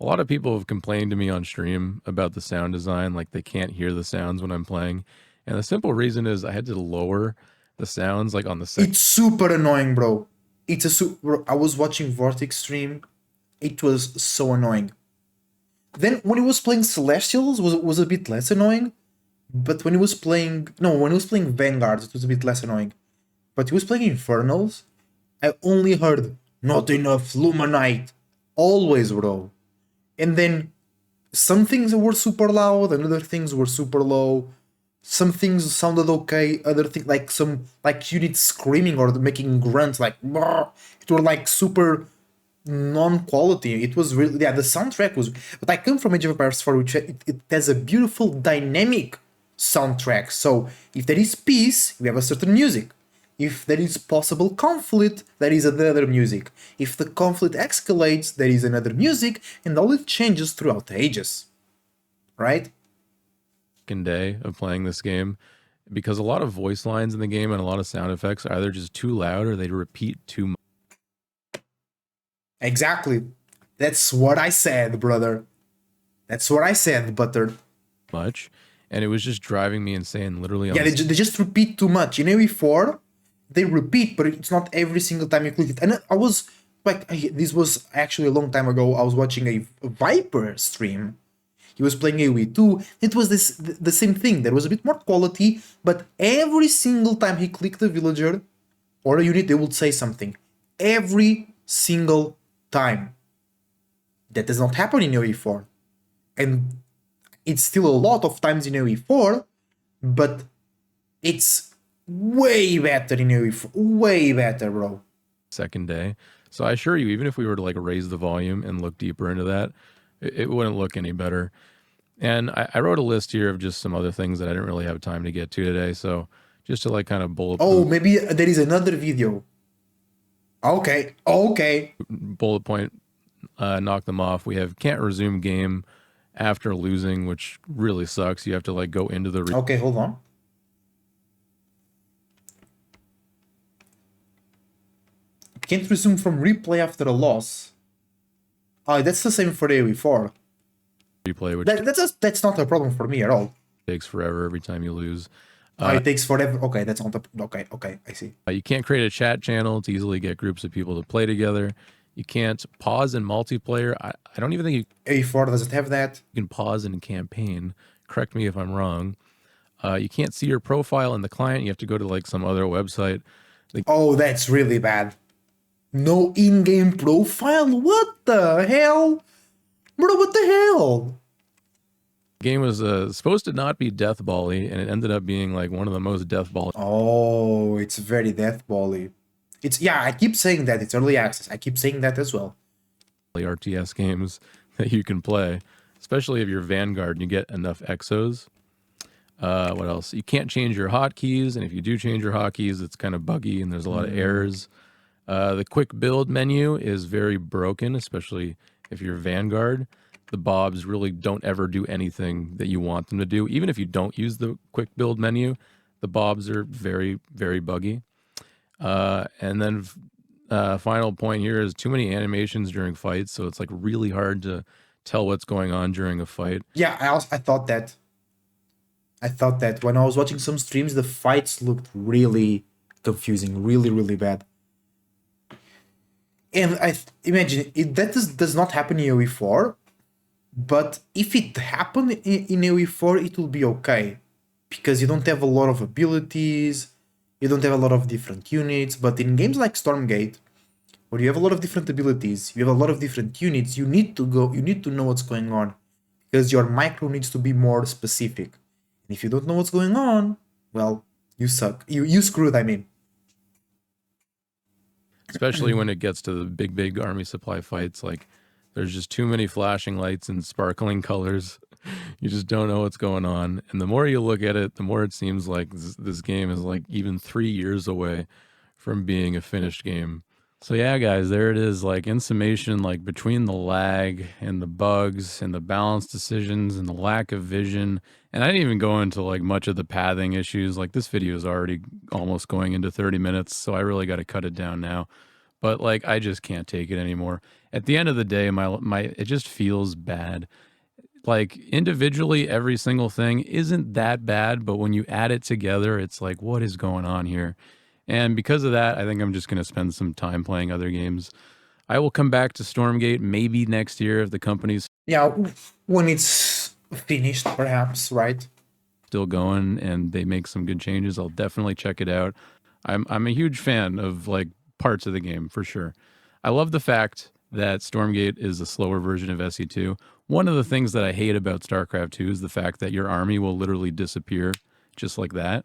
a lot of people have complained to me on stream about the sound design, like they can't hear the sounds when I'm playing. And the simple reason is I had to lower the sounds like on the It's super annoying, bro. I was watching Vortex stream. It was so annoying. Then when he was playing Celestials was a bit less annoying. But when he was playing Vanguard, it was a bit less annoying. But he was playing Infernals. I only heard not enough Luminite. Always, bro. And then some things were super loud and other things were super low. Some things sounded okay, other things like units screaming or making grunts like "Brr." It were like super non-quality. It was really, yeah, the soundtrack was, but I come from Age of Empires 4, which it has a beautiful dynamic soundtrack. So if there is peace, we have a certain music. If there is possible conflict, there is another music. If the conflict escalates, there is another music, and all it changes throughout the ages. Right? second day of playing this game because a lot of voice lines in the game and a lot of sound effects are either just too loud or they repeat too Exactly. That's what I said, brother. That's what I said, Butter. much. And it was just driving me insane, literally. On Yeah, they just repeat too much. In AOE4, they repeat, but it's not every single time you click it. And I was like, this was actually a long time ago. I was watching a Viper stream. He was playing AOE2. It was the same thing. There was a bit more quality, but every single time he clicked a villager or a unit, they would say something. Every single time. That does not happen in AOE4. And it's still a lot of times in AOE4, but it's way better in AOE4. Way better, bro. second day. So I assure you, even if we were to like raise the volume and look deeper into that, it wouldn't look any better. And I wrote a list here of just some other things that I didn't really have time to get to today. So just to like kind of Oh, maybe there is another video. Okay. bullet point, knock them off. We have can't resume game after losing, which really sucks. You have to like go into the Okay, hold on. Can't resume from replay after a loss. That's the same for AOE4. replay, which That's not a problem for me at all. takes forever every time you lose. It takes forever. Okay, that's not the. Okay, I see. You can't create a chat channel to easily get groups of people to play together. You can't pause in multiplayer. I don't even think you A4 doesn't have that. can pause in campaign. Correct me if I'm wrong. You can't see your profile in the client. You have to go to like some other website. The Oh, that's really bad. No in-game profile? What the hell? Bro, what the hell? game was supposed to not be deathball-y, and it ended up being like one of the most deathball Oh, it's very deathball-y. It's, yeah, I keep saying that. It's early access. I keep saying that as well. RTS games that you can play, especially if you're Vanguard and you get enough exos. What else? You can't change your hotkeys, and if you do change your hotkeys, it's kind of buggy and there's a lot of errors. The quick build menu is very broken, especially if you're Vanguard. The Bobs really don't ever do anything that you want them to do. Even if you don't use the quick build menu, the Bobs are very, very buggy. And then final point here is too many animations during fights, so it's like really hard to tell what's going on during a fight. Yeah, I thought that. I thought that when I was watching some streams, the fights looked really confusing, really, really bad. And imagine that does not happen in AoE4, but if it happened in AoE4, it will be okay, because you don't have a lot of abilities, you don't have a lot of different units. But in games like Stormgate, where you have a lot of different abilities, you have a lot of different units, you need to know what's going on, because your micro needs to be more specific. And if you don't know what's going on, well, you suck. You screwed, I mean. Especially when it gets to the big army supply fights, like there's just too many flashing lights and sparkling colors. You just don't know what's going on. And the more you look at it, the more it seems like this game is like even 3 years away from being a finished game. So yeah, guys, there it is. Like in summation, like between the lag and the bugs and the balance decisions and the lack of vision, and I didn't even go into like much of the pathing issues. Like this video is already almost going into 30 minutes, so I really got to cut it down now. But like I just can't take it anymore. At the end of the day, my it just feels bad. Like individually, every single thing isn't that bad, but when you add it together, it's like, what is going on here? And because of that, I think I'm just going to spend some time playing other games. I will come back to Stormgate maybe next year if the company's Yeah, when it's finished, perhaps, right? still going and they make some good changes. I'll definitely check it out. I'm a huge fan of like parts of the game for sure. I love the fact that Stormgate is a slower version of SE2. One of the things that I hate about StarCraft 2 is the fact that your army will literally disappear just like that.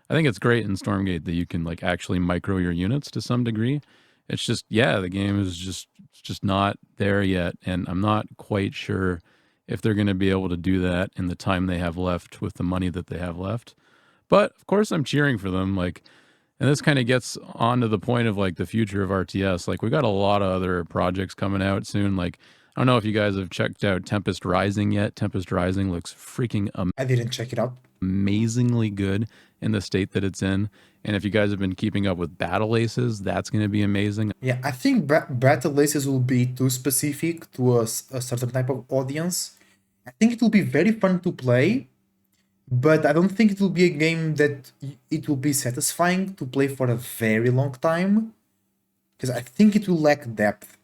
I think it's great in Stormgate that you can like actually micro your units to some degree. It's just, yeah, the game is just not there yet, and I'm not quite sure if they're going to be able to do that in the time they have left with the money that they have left. But of course, I'm cheering for them. Like, and this kind of gets on to the point of like the future of RTS. Like, we got a lot of other projects coming out soon. Like, I don't know if you guys have checked out Tempest Rising yet. Tempest Rising looks freaking I didn't check it out. amazingly good in the state that it's in. And if you guys have been keeping up with Battle Aces, that's going to be amazing. Yeah, I think Battle Aces will be too specific to a certain type of audience. I think it will be very fun to play, but I don't think it will be a game that it will be satisfying to play for a very long time, because I think it will lack depth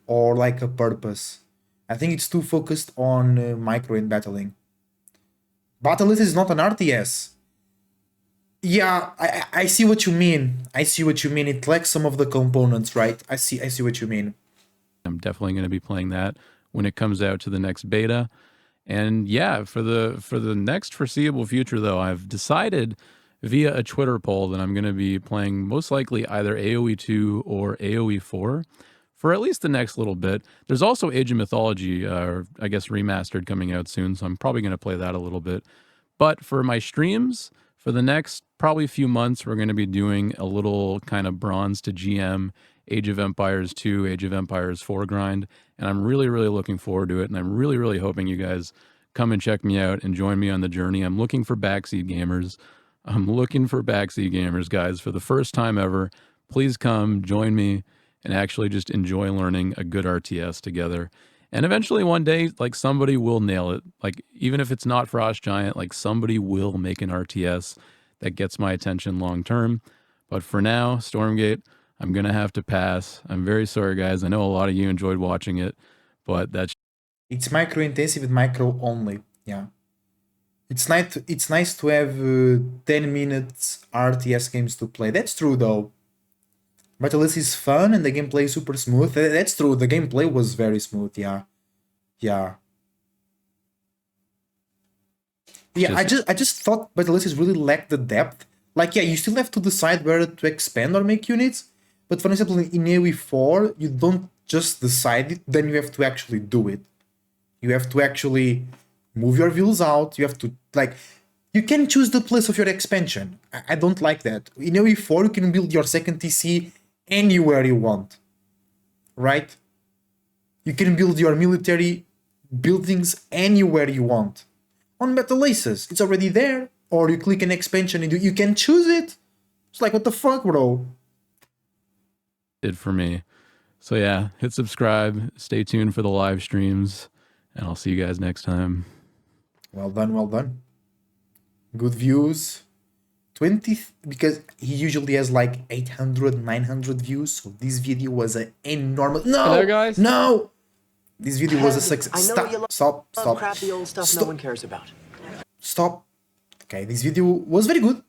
or like a purpose. I think it's too focused on micro and battling. Battle Aces is not an RTS. Yeah, I see what you mean. I see what you mean. It lacks some of the components, right? I see what you mean. I'm definitely going to be playing that when it comes out to the next beta. And yeah, for the next foreseeable future, though, I've decided via a Twitter poll that I'm going to be playing most likely either AoE 2 or AoE 4 for at least the next little bit. There's also Age of Mythology, I guess remastered, coming out soon, so I'm probably going to play that a little bit. But for my streams, for the next probably few months, we're going to be doing a little kind of bronze to GM Age of Empires 2, Age of Empires 4 grind, and I'm really, really looking forward to it, and I'm really, really hoping you guys come and check me out and join me on the journey. I'm looking for backseat gamers. I'm looking for backseat gamers, guys, for the first time ever. Please come, join me, and actually just enjoy learning a good RTS together. And eventually one day, like, somebody will nail it. Like, even if it's not Frost Giant, like, somebody will make an RTS that gets my attention long term. But for now, Stormgate, I'm going to have to pass. I'm very sorry, guys. I know a lot of you enjoyed watching it, but that's It's micro intensive and micro only. Yeah. It's nice to have 10 minutes RTS games to play. That's true though. Battlefield is fun and the gameplay is super smooth. That's true. The gameplay was very smooth. Yeah. Yeah. Yeah, I just thought Battlefield really lacked the depth. Like, yeah, you still have to decide whether to expand or make units. But for example, in AoE 4, you don't just decide it, then you have to actually do it. You have to actually move your views out. You have to, like, you can choose the place of your expansion. I don't like that. In AoE 4, you can build your second TC anywhere you want. Right? You can build your military buildings anywhere you want. On Battle Aces, it's already there. Or you click an expansion and you can choose it. It's like, what the fuck, bro? it for me. So yeah, hit subscribe, stay tuned for the live streams, and I'll see you guys next time. Well done, well done. Good views. 20, because he usually has like 800, 900 views. So this video was an enormous... No! Hello, guys. No! This video was a success. I know you Stop. love crappy old stuff no one cares about. Stop. Okay, this video was very good.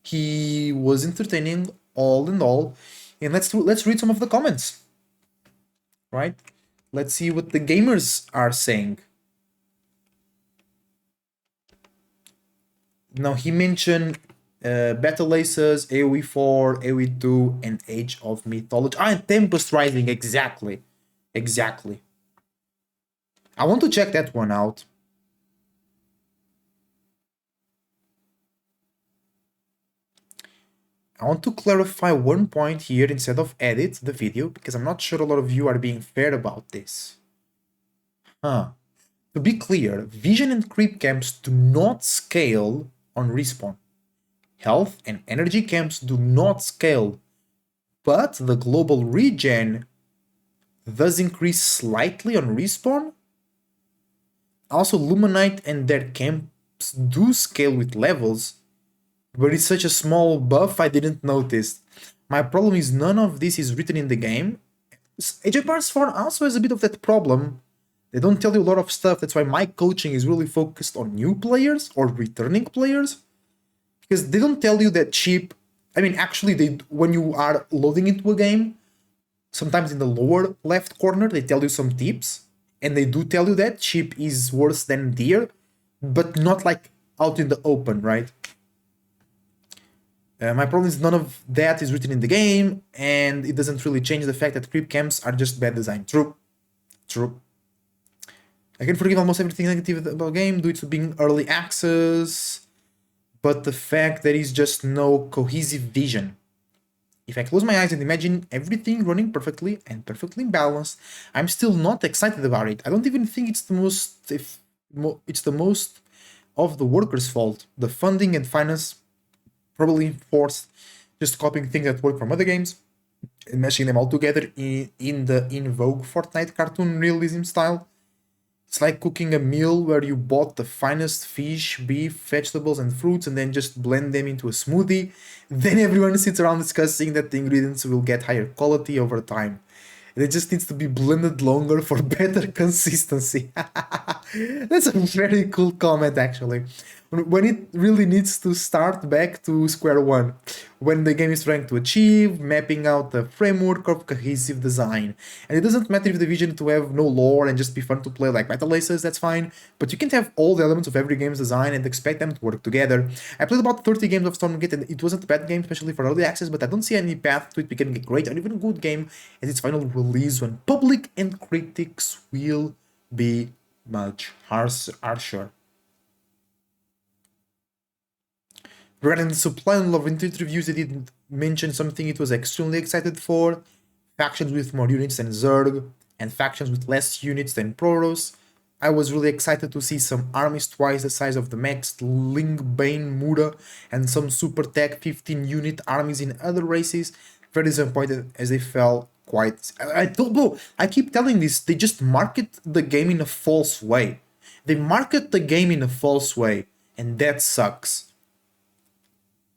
He was entertaining all in all. And let's read some of the comments. Right? Let's see what the gamers are saying. Now he mentioned Battle Aces, AoE 4, AoE 2, and Age of Mythology. Ah, and Tempest Rising, exactly. Exactly. I want to check that one out. I want to clarify one point here instead of edit the video, because I'm not sure a lot of you are being fair about this. To be clear, Vision and Creep camps do not scale on respawn. Health and energy camps do not scale, but the global regen does increase slightly on respawn. Also, Luminite and their camps do scale with levels, but it's such a small buff I didn't notice. My problem is none of this is written in the game. Age of Empires 4 also has a bit of that problem. They don't tell you a lot of stuff, that's why my coaching is really focused on new players or returning players. Because they don't tell you that cheap... I mean, actually, when you are loading into a game, sometimes in the lower left corner, they tell you some tips. And they do tell you that cheap is worse than dear, but not like out in the open, right? My problem is none of that is written in the game, and it doesn't really change the fact that creep camps are just bad design. True. True. I can forgive almost everything negative about the game due to being early access, but the fact there is just no cohesive vision. If I close my eyes and imagine everything running perfectly and perfectly balanced, I'm still not excited about it. I don't even think it's the most, it's the most of the workers' fault. The funding and finance probably forced just copying things that work from other games and meshing them all together in the in vogue Fortnite cartoon realism style. It's like cooking a meal where you bought the finest fish, beef, vegetables, and fruits and then just blend them into a smoothie. Then everyone sits around discussing that the ingredients will get higher quality over time. And it just needs to be blended longer for better consistency. That's a very cool comment, actually. When it really needs to start back to square one. When the game is trying to achieve, mapping out the framework of cohesive design. And it doesn't matter if the vision to have no lore and just be fun to play like Battle Aces, that's fine. But you can't have all the elements of every game's design and expect them to work together. I played about 30 games of Stormgate and it wasn't a bad game, especially for early access, but I don't see any path to it becoming a great or even a good game as its final release when public and critics will be much harsher. Regarding the supply and love interviews, they did mention something it was extremely excited for. Factions with more units than Zerg, and factions with less units than Protoss. I was really excited to see some armies twice the size of the max Ling Bane Muda, and some super tech 15 unit armies in other races. Very disappointed as they fell quite... I keep telling this, they just market the game in a false way. They market the game in a false way, and that sucks.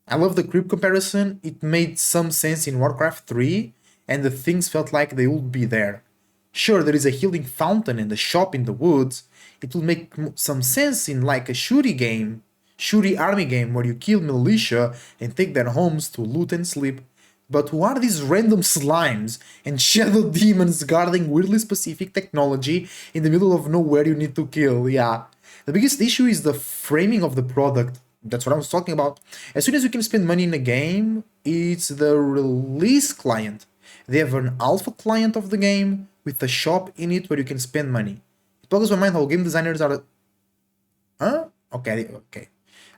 I love the creep comparison. It made some sense in Warcraft 3, and the things felt like they would be there. Sure, there is a healing fountain and a shop in the woods. It will make some sense in like a shooty army game where you kill militia and take their homes to loot and sleep. But who are these random slimes and shadow demons guarding weirdly specific technology in the middle of nowhere you need to kill? Yeah. The biggest issue is the framing of the product. That's what I was talking about. As soon as you can spend money in a game, it's the release client. They have an alpha client of the game with a shop in it where you can spend money. It boggles my mind how game designers are... Huh? Okay.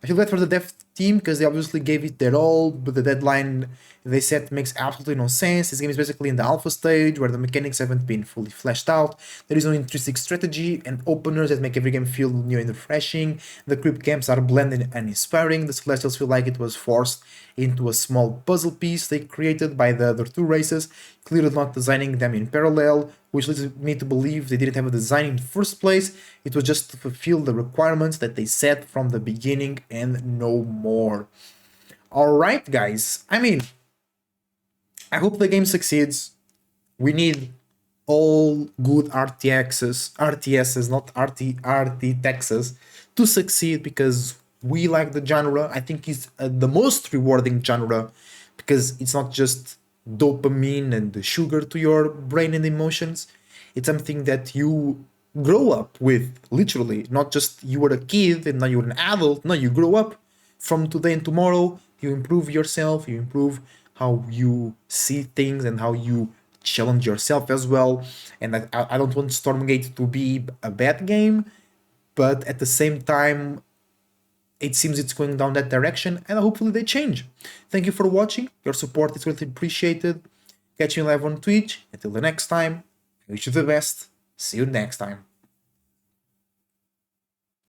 I feel bad for the dev team because they obviously gave it their all, but the deadline they set makes absolutely no sense. This game is basically in the alpha stage where the mechanics haven't been fully fleshed out. There is no intrinsic strategy and openers that make every game feel new and refreshing. The creep camps are bland and inspiring. The Celestials feel like it was forced into a small puzzle piece they created by the other two races, clearly not designing them in parallel, which leads me to believe they didn't have a design in the first place. It was just to fulfill the requirements that they set from the beginning and no more. Alright guys, I mean, I hope the game succeeds. We need all good RTSs, not RT Texas, to succeed because we like the genre. I think it's the most rewarding genre because it's not just dopamine and sugar to your brain and emotions. It's something that you grow up with, literally. Not just you were a kid and now you're an adult. No, you grow up from today and tomorrow. You improve yourself, you improve how you see things and how you challenge yourself as well. And I don't want Stormgate to be a bad game, but at the same time, it seems it's going down that direction, and hopefully they change. Thank you for watching. Your support is greatly appreciated. Catch you live on Twitch. Until the next time, I wish you the best. See you next time.